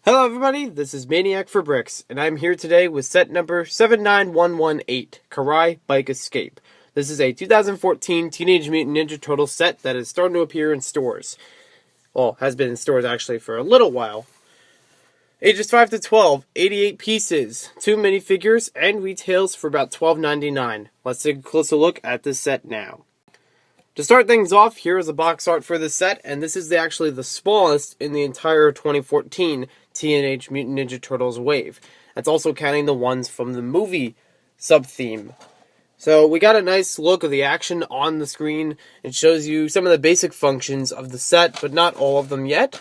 Hello everybody, this is Maniac for Bricks, and I'm here today with set number 79118, Karai Bike Escape. This is a 2014 Teenage Mutant Ninja Turtles set that is starting to appear in stores. Well, has been in stores actually for a little while. Ages 5 to 12, 88 pieces, 2 minifigures, and retails for about $12.99. Let's take a closer look at this set now. To start things off, here is a box art for this set, and this is actually the smallest in the entire 2014 Teenage Mutant Ninja Turtles wave. That's also counting the ones from the movie sub-theme. So we got a nice look of the action on the screen. It shows you some of the basic functions of the set, but not all of them yet.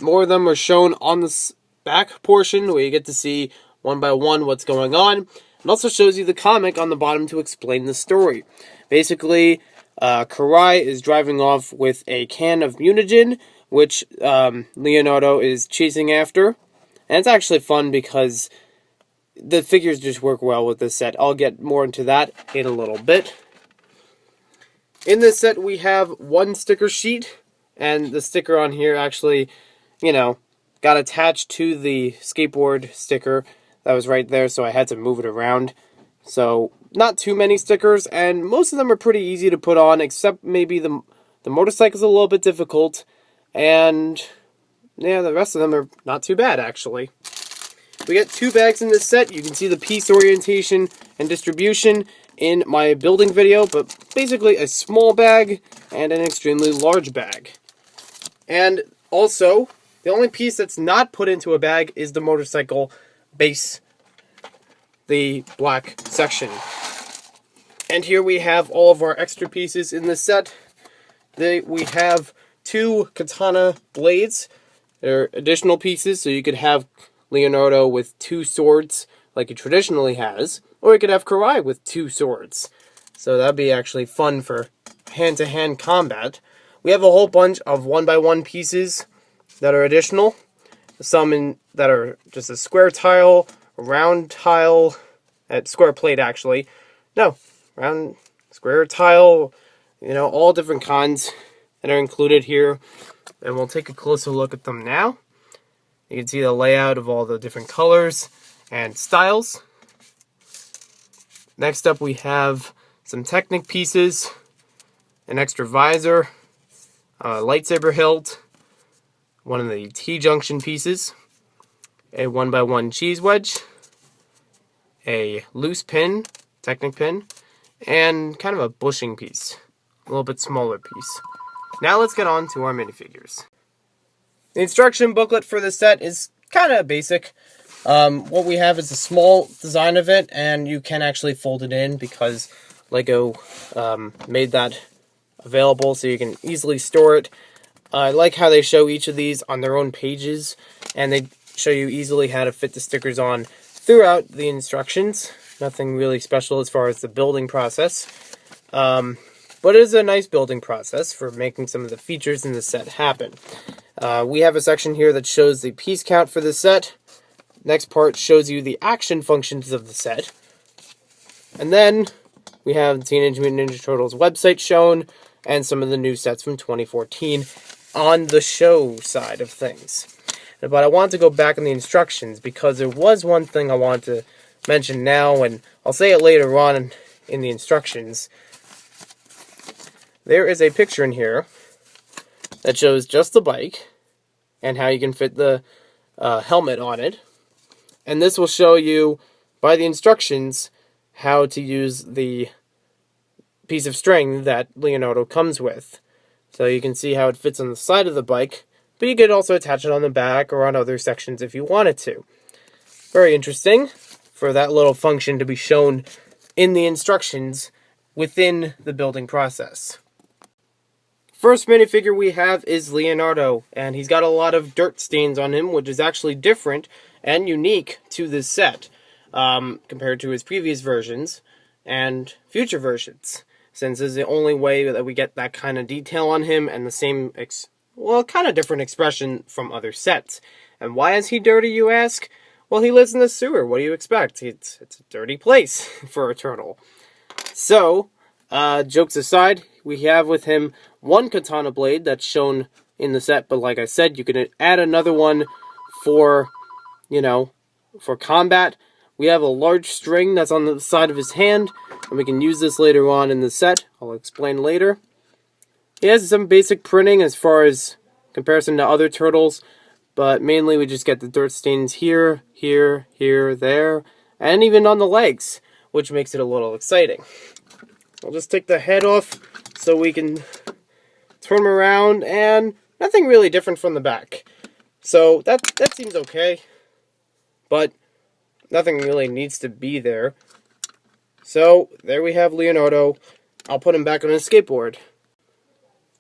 More of them are shown on the back portion, where you get to see one by one what's going on. It also shows you the comic on the bottom to explain the story. Basically, Karai is driving off with a can of mutagen, which Leonardo is chasing after. And it's actually fun because the figures just work well with this set. I'll get more into that in a little bit. In this set, we have one sticker sheet, and the sticker on here actually, got attached to the skateboard sticker that was right there, so I had to move it around. So, not too many stickers, and most of them are pretty easy to put on, except maybe the motorcycle's a little bit difficult, and yeah, the rest of them are not too bad, actually. We get 2 bags in this set. You can see the piece orientation and distribution in my building video, but basically a small bag and an extremely large bag. And also, the only piece that's not put into a bag is the motorcycle base, the black section. And here we have all of our extra pieces in this set. We have 2 katana blades. They're additional pieces, so you could have Leonardo with 2 swords like he traditionally has, or you could have Karai with 2 swords. So that'd be actually fun for hand-to-hand combat. We have a whole bunch of 1x1 pieces that are additional. Some that are just a square tile, a round tile, square plate actually. No, round, square tile, all different kinds that are included here. And we'll take a closer look at them now. You can see the layout of all the different colors and styles. Next up we have some Technic pieces, an extra visor, a lightsaber hilt, one of the T-junction pieces, a 1x1 cheese wedge, a loose pin, Technic pin, and kind of a bushing piece, a little bit smaller piece. Now let's get on to our minifigures. The instruction booklet for this set is kind of basic. What we have is a small design of it, and you can actually fold it in because Lego made that available so you can easily store it. I like how they show each of these on their own pages, and they show you easily how to fit the stickers on throughout the instructions. Nothing really special as far as the building process. But it is a nice building process for making some of the features in the set happen. We have a section here that shows the piece count for the set. Next part shows you the action functions of the set. And then we have the Teenage Mutant Ninja Turtles website shown, and some of the new sets from 2014 on the show side of things. But I want to go back in the instructions because there was one thing I wanted to mention now, and I'll say it later on in the instructions. There is a picture in here that shows just the bike and how you can fit the helmet on it. And this will show you, by the instructions, how to use the piece of string that Leonardo comes with. So you can see how it fits on the side of the bike, but you could also attach it on the back or on other sections if you wanted to. Very interesting for that little function to be shown in the instructions within the building process. First minifigure we have is Leonardo, and he's got a lot of dirt stains on him, which is actually different and unique to this set compared to his previous versions and future versions, since this is the only way that we get that kind of detail on him and the same, kind of different expression from other sets. And why is he dirty, you ask? Well, he lives in the sewer. What do you expect? It's a dirty place for a turtle. So, jokes aside, we have with him one katana blade that's shown in the set, but like I said, you can add another one for, for combat. We have a large string that's on the side of his hand, and we can use this later on in the set. I'll explain later. He has some basic printing as far as comparison to other turtles, but mainly we just get the dirt stains here, here, here, there, and even on the legs, which makes it a little exciting. I'll just take the head off so we can turn him around, and nothing really different from the back. So that seems okay, but nothing really needs to be there. So there we have Leonardo. I'll put him back on his skateboard.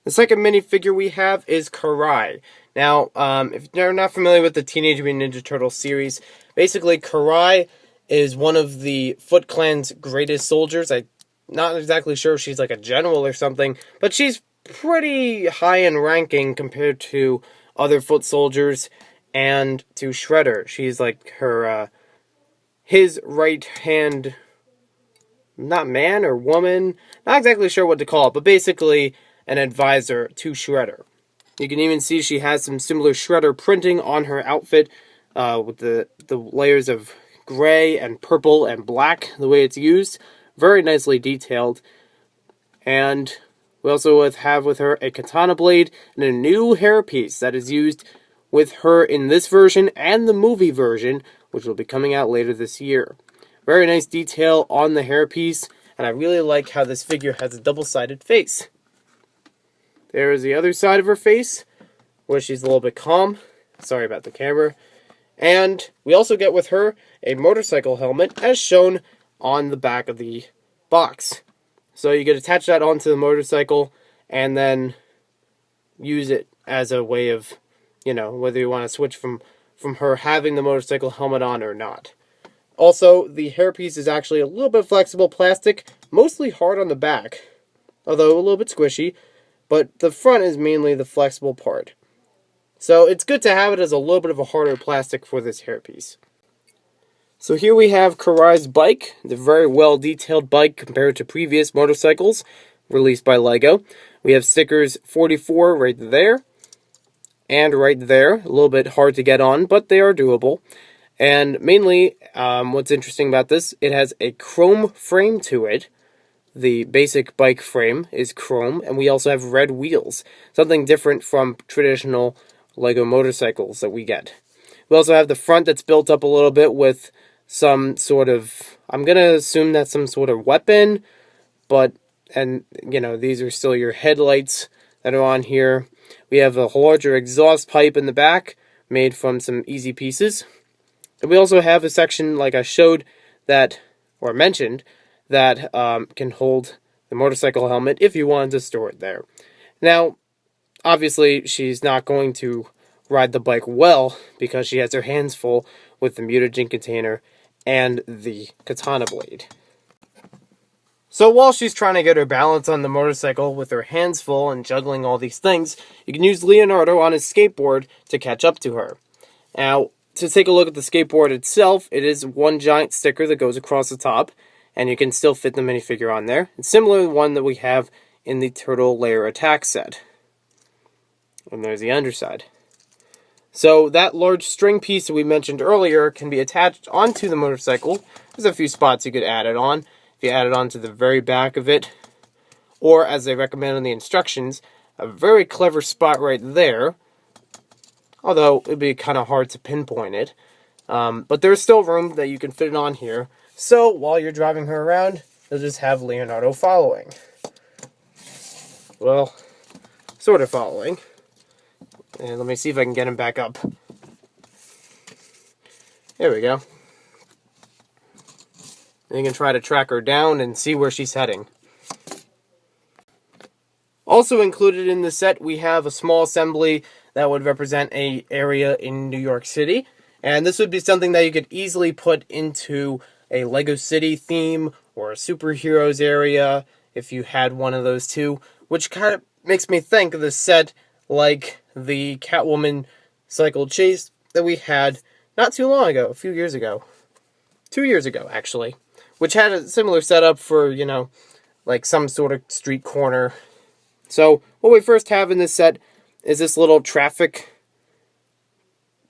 The second minifigure we have is Karai. Now, if you're not familiar with the Teenage Mutant Ninja Turtles series, basically Karai is one of the Foot Clan's greatest soldiers. I'm not exactly sure if she's like a general or something, but she's pretty high in ranking compared to other foot soldiers and to Shredder. She's like his right hand, not man or woman, not exactly sure what to call it, but basically an advisor to Shredder. You can even see she has some similar Shredder printing on her outfit with the layers of gray and purple and black, the way it's used. Very nicely detailed. And we also have with her a katana blade and a new hairpiece that is used with her in this version and the movie version, which will be coming out later this year. Very nice detail on the hairpiece, and I really like how this figure has a double-sided face. There is the other side of her face, where she's a little bit calm. Sorry about the camera. And we also get with her a motorcycle helmet, as shown on the back of the box. So you can attach that onto the motorcycle, and then use it as a way of, whether you want to switch from her having the motorcycle helmet on or not. Also, the hairpiece is actually a little bit flexible plastic, mostly hard on the back, although a little bit squishy. But the front is mainly the flexible part. So it's good to have it as a little bit of a harder plastic for this hairpiece. So here we have Karai's bike, the very well detailed bike compared to previous motorcycles released by LEGO. We have stickers 44 right there, and right there. A little bit hard to get on, but they are doable. And mainly, what's interesting about this, it has a chrome frame to it. The basic bike frame is chrome, and we also have red wheels. Something different from traditional LEGO motorcycles that we get. We also have the front that's built up a little bit with some sort of, I'm going to assume that's some sort of weapon, but, these are still your headlights that are on here. We have a larger exhaust pipe in the back, made from some easy pieces. And we also have a section, like I showed, or mentioned, that can hold the motorcycle helmet if you wanted to store it there. Now, obviously, she's not going to ride the bike well because she has her hands full with the mutagen container and the katana blade. So while she's trying to get her balance on the motorcycle with her hands full and juggling all these things, you can use Leonardo on his skateboard to catch up to her. Now, to take a look at the skateboard itself, it is one giant sticker that goes across the top, and you can still fit the minifigure on there. It's similar to the one that we have in the Turtle Lair Attack set. And there's the underside. So that large string piece that we mentioned earlier can be attached onto the motorcycle. There's a few spots you could add it on. If you add it onto the very back of it, or as they recommend in the instructions, a very clever spot right there. Although it'd be kind of hard to pinpoint it. But there's still room that you can fit it on here. So while you're driving her around, you'll just have Leonardo following. Well, sort of following. And let me see if I can get him back up. There we go. And you can try to track her down and see where she's heading. Also included in the set, we have a small assembly that would represent an area in New York City. And this would be something that you could easily put into a Lego City theme or a superheroes area if you had one of those two. Which kind of makes me think of the set like the Catwoman Cycle Chase that we had not too long ago, a few years ago. 2 years ago, actually. Which had a similar setup for, like some sort of street corner. So, what we first have in this set is this little traffic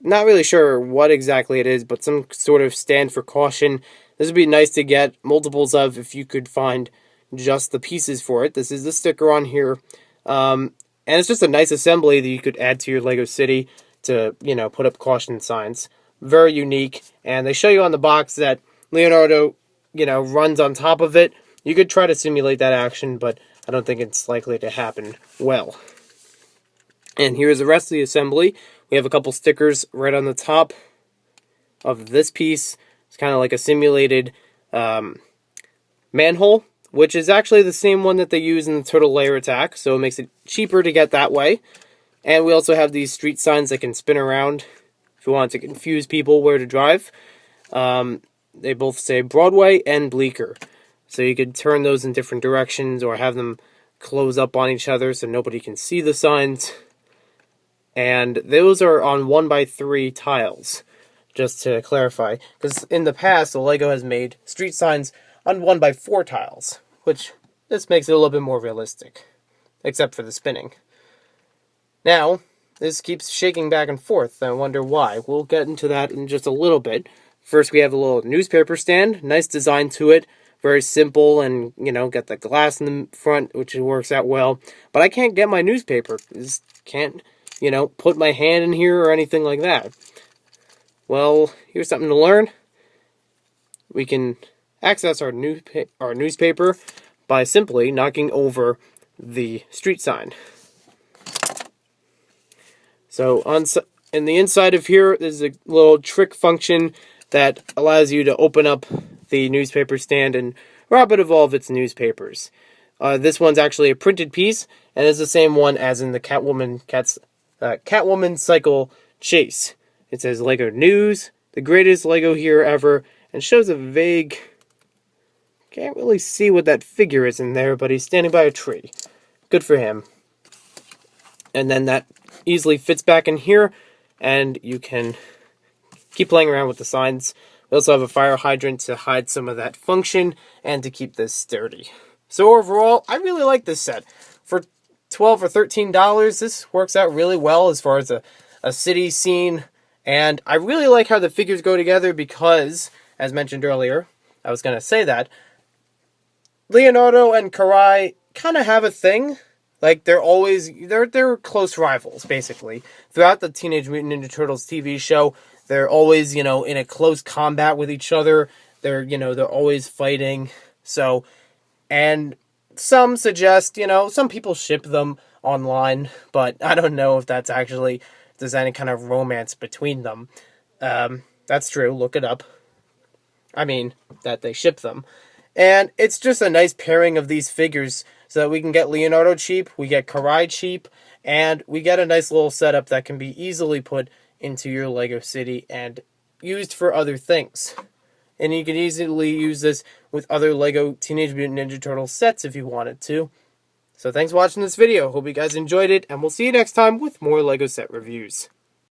Not really sure what exactly it is, but some sort of stand for caution. This would be nice to get multiples of if you could find just the pieces for it. This is the sticker on here. And it's just a nice assembly that you could add to your Lego City to, put up caution signs. Very unique. And they show you on the box that Leonardo, runs on top of it. You could try to simulate that action, but I don't think it's likely to happen well. And here's the rest of the assembly. We have a couple stickers right on the top of this piece. It's kind of like a simulated manhole, which is actually the same one that they use in the Turtle Lair Attack, so it makes it cheaper to get that way. And we also have these street signs that can spin around if you want to confuse people where to drive. They both say Broadway and Bleecker, so you could turn those in different directions or have them close up on each other so nobody can see the signs. And those are on 1x3 tiles, just to clarify. Because in the past, the Lego has made street signs on 1x4 tiles, which this makes it a little bit more realistic, except for the spinning. Now, this keeps shaking back and forth. I wonder why. We'll get into that in just a little bit. First, we have a little newspaper stand. Nice design to it. Very simple, and, got the glass in the front, which works out well. But I can't get my newspaper. Just can't, put my hand in here or anything like that. Well, here's something to learn. We can access our newspaper by simply knocking over the street sign. So in the inside of here, there's a little trick function that allows you to open up the newspaper stand and rob it of all of its newspapers. This one's actually a printed piece, and is the same one as in the Catwoman Cycle Chase. It says Lego News, the greatest Lego hero ever, and shows a vague... Can't really see what that figure is in there, but he's standing by a tree. Good for him. And then that easily fits back in here, and you can keep playing around with the signs. We also have a fire hydrant to hide some of that function and to keep this sturdy. So overall, I really like this set. For $12 or $13, this works out really well as far as a city scene. And I really like how the figures go together because, as mentioned earlier, I was going to say that, Leonardo and Karai kind of have a thing. Like, they're close rivals, basically. Throughout the Teenage Mutant Ninja Turtles TV show, they're always, in a close combat with each other. They're always fighting. So, and some suggest, some people ship them online, but I don't know if there's any kind of romance between them. That's true, look it up. I mean, that they ship them. And it's just a nice pairing of these figures so that we can get Leonardo cheap, we get Karai cheap, and we get a nice little setup that can be easily put into your Lego City and used for other things. And you can easily use this with other Lego Teenage Mutant Ninja Turtles sets if you wanted to. So thanks for watching this video. Hope you guys enjoyed it, and we'll see you next time with more Lego set reviews.